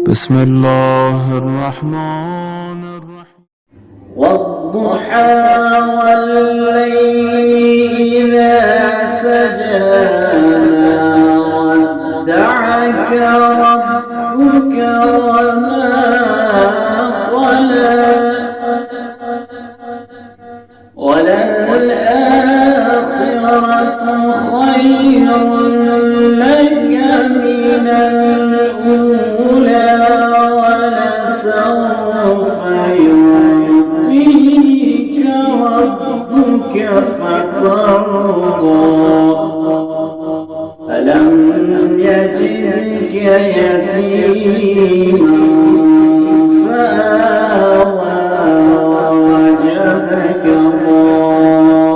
بسم الله الرحمن الرحيم. والضحى والليل إذا سجى ما ودعك ربك وما قلى وللآخرة خير لك من الأولى ولسوف يعطيك ربك فترضى ألم يجدك يتيما فآوى ووجدك ضالا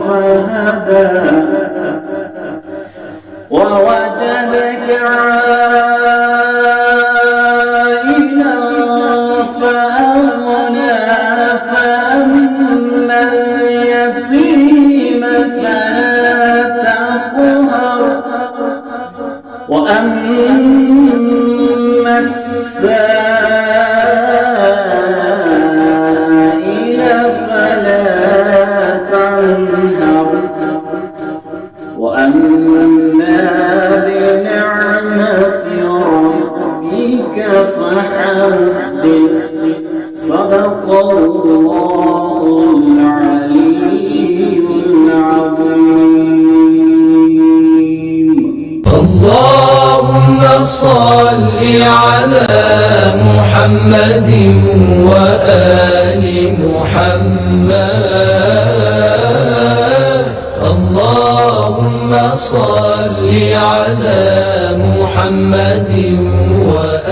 فهدى ووجدك عائلا فأغنى فأما اليتيم فلا تقهر وأما السائل فلا تنهر وأما بنعمة ربك فحدث صدق الله العلي العظيم. اللهم صل على محمد وآل محمد. اللهم صل على محمد وآل